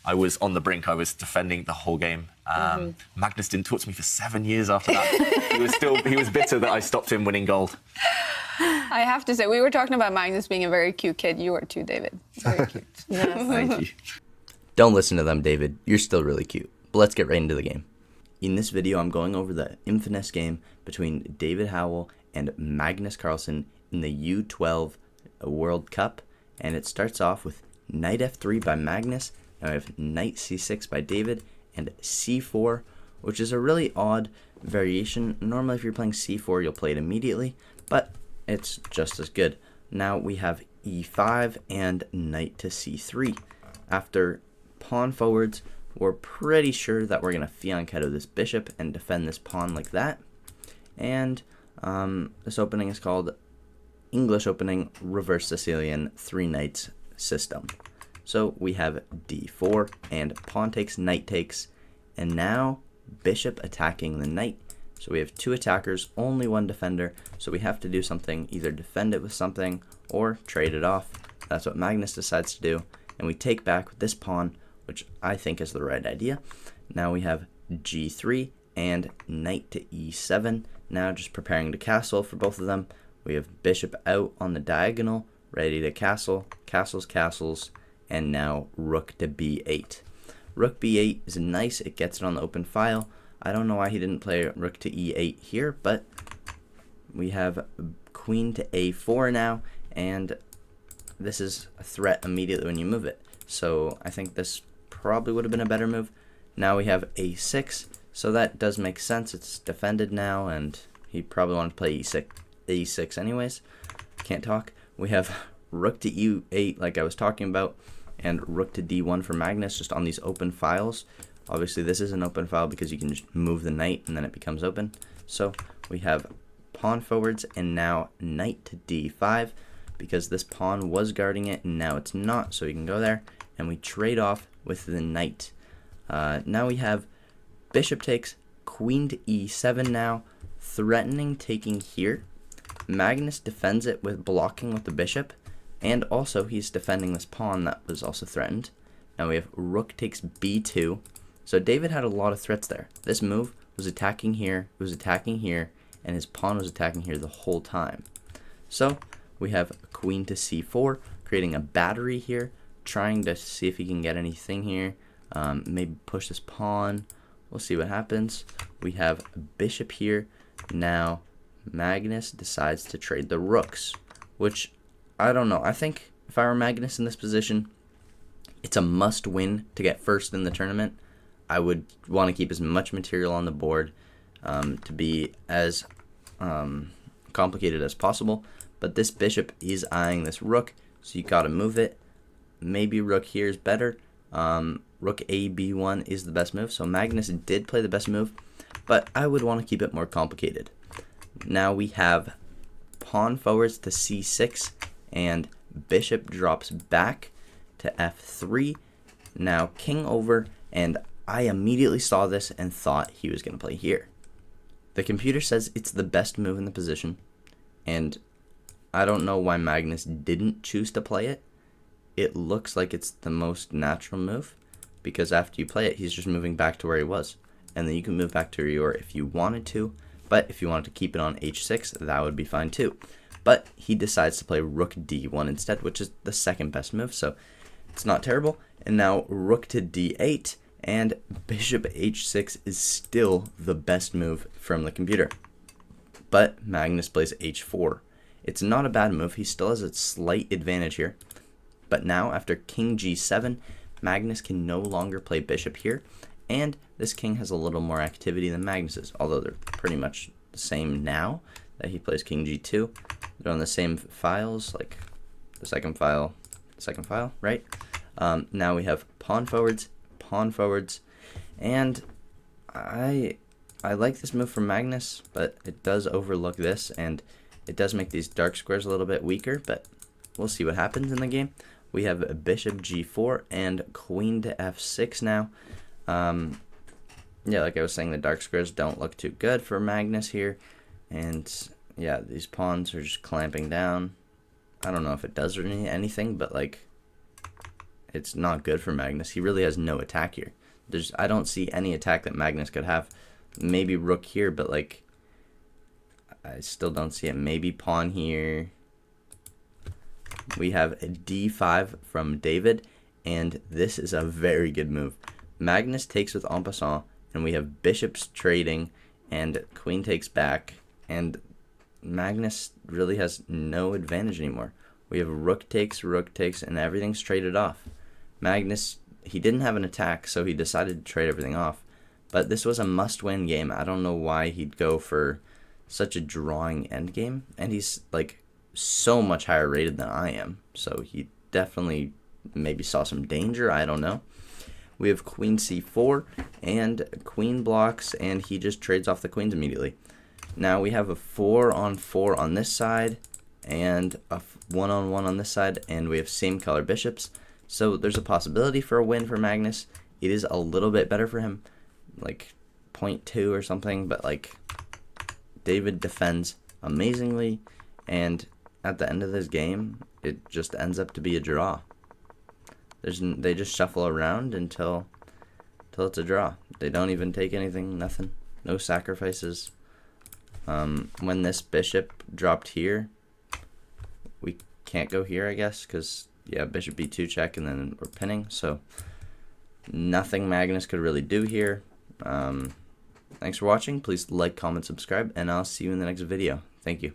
I was on the brink. I was defending the whole game. Magnus didn't talk to me for 7 years after that. He was bitter that I stopped him winning gold. I have to say, we were talking about Magnus being a very cute kid. You are too, David. Very cute. Thank you. Don't listen to them, David. You're still really cute. But let's get right into the game. In this video, I'm going over the infamous game between David Howell and Magnus Carlsen in the U12 World Cup. And it starts off with knight f3 by Magnus. Now I have knight c6 by David and c4, which is a really odd variation. Normally, if you're playing c4, you'll play it immediately, but it's just as good. Now we have e5 and knight to c3. After pawn forwards, we're pretty sure that we're going to fianchetto this bishop and defend this pawn like that. And this opening is called English opening reverse Sicilian 3 knights system. So we have d4 and pawn takes, knight takes, and now bishop attacking the knight. So we have 2 attackers, only 1 defender, so we have to do something, either defend it with something or trade it off. That's what Magnus decides to do, and we take back with this pawn, which I think is the right idea. Now we have g3 and knight to e7. Now just preparing to castle for both of them. We have bishop out on the diagonal, ready to castle, castles, and now rook to b8. Rook b8 is nice, it gets it on the open file. I don't know why he didn't play rook to e8 here, but we have queen to a4 now, and this is a threat immediately when you move it. So I think this probably would have been a better move. Now we have a6, so that does make sense. It's defended now, and he probably wanted to play e6 anyways. Can't talk. We have rook to e8 like I was talking about, and rook to d1 for Magnus just on these open files. Obviously this is an open file because you can just move the knight and then it becomes open. So we have pawn forwards and now knight to d5 because this pawn was guarding it and now it's not, so we can go there and we trade off with the knight. Now we have bishop takes, queen to e7 now, threatening taking here. Magnus defends it with blocking with the bishop, and also he's defending this pawn that was also threatened. Now we have rook takes b2. So David had a lot of threats there. This move was attacking here, it was attacking here, and his pawn was attacking here the whole time. So we have queen to c4, creating a battery here, trying to see if he can get anything here. Maybe push this pawn. We'll see what happens. We have a bishop here. Now Magnus decides to trade the rooks, which I don't know. I think if I were Magnus in this position, it's a must win to get first in the tournament. I would want to keep as much material on the board to be as complicated as possible. But this bishop is eyeing this rook, so you got to move it. Maybe rook here is better. Rook a b1 is the best move. So Magnus did play the best move, but I would want to keep it more complicated. Now we have pawn forwards to c6, and bishop drops back to f3. Now king over, and I immediately saw this and thought he was going to play here. The computer says it's the best move in the position, and I don't know why Magnus didn't choose to play it. It looks like it's the most natural move, because after you play it, he's just moving back to where he was. And then you can move back to where you were if you wanted to, but if you wanted to keep it on h6, that would be fine too. But he decides to play rook d1 instead, which is the second best move, so it's not terrible. And now rook to d8, and bishop h6 is still the best move from the computer. But Magnus plays h4. It's not a bad move. He still has a slight advantage here. But now, after king g7, Magnus can no longer play bishop here. And this king has a little more activity than Magnus's, although they're pretty much the same now that he plays king g2. They're on the same files, like the second file, right? Now we have pawn forwards, and I like this move from Magnus, but it does overlook this, and it does make these dark squares a little bit weaker, but we'll see what happens in the game. We have bishop g4 and queen to f6 now. Yeah, like I was saying, the dark squares don't look too good for Magnus here, and yeah, these pawns are just clamping down. I don't know if it does anything, but like it's not good for Magnus. He really has no attack here. I don't see any attack that Magnus could have. Maybe rook here, but like I still don't see it. Maybe pawn here. We have a d5 from David, and this is a very good move. Magnus takes with en passant, and we have bishops trading, and queen takes back, and Magnus really has no advantage anymore. We have rook takes, and everything's traded off. Magnus, he didn't have an attack, so he decided to trade everything off. But this was a must-win game. I don't know why he'd go for such a drawing endgame, and he's like so much higher rated than I am. So he definitely maybe saw some danger. I don't know. We have queen c4 and queen blocks, and he just trades off the queens immediately. Now we have a 4-on-4 on this side and a 1-on-1 on this side, and we have same color bishops. So there's a possibility for a win for Magnus. It is a little bit better for him, like 0.2 or something, but like David defends amazingly, and at the end of this game, it just ends up to be a draw. They just shuffle around until it's a draw. They don't even take anything, nothing, no sacrifices. When this bishop dropped here, we can't go here, I guess, because, yeah, bishop b2 check, and then we're pinning, so nothing Magnus could really do here. Thanks for watching. Please like, comment, subscribe, and I'll see you in the next video. Thank you.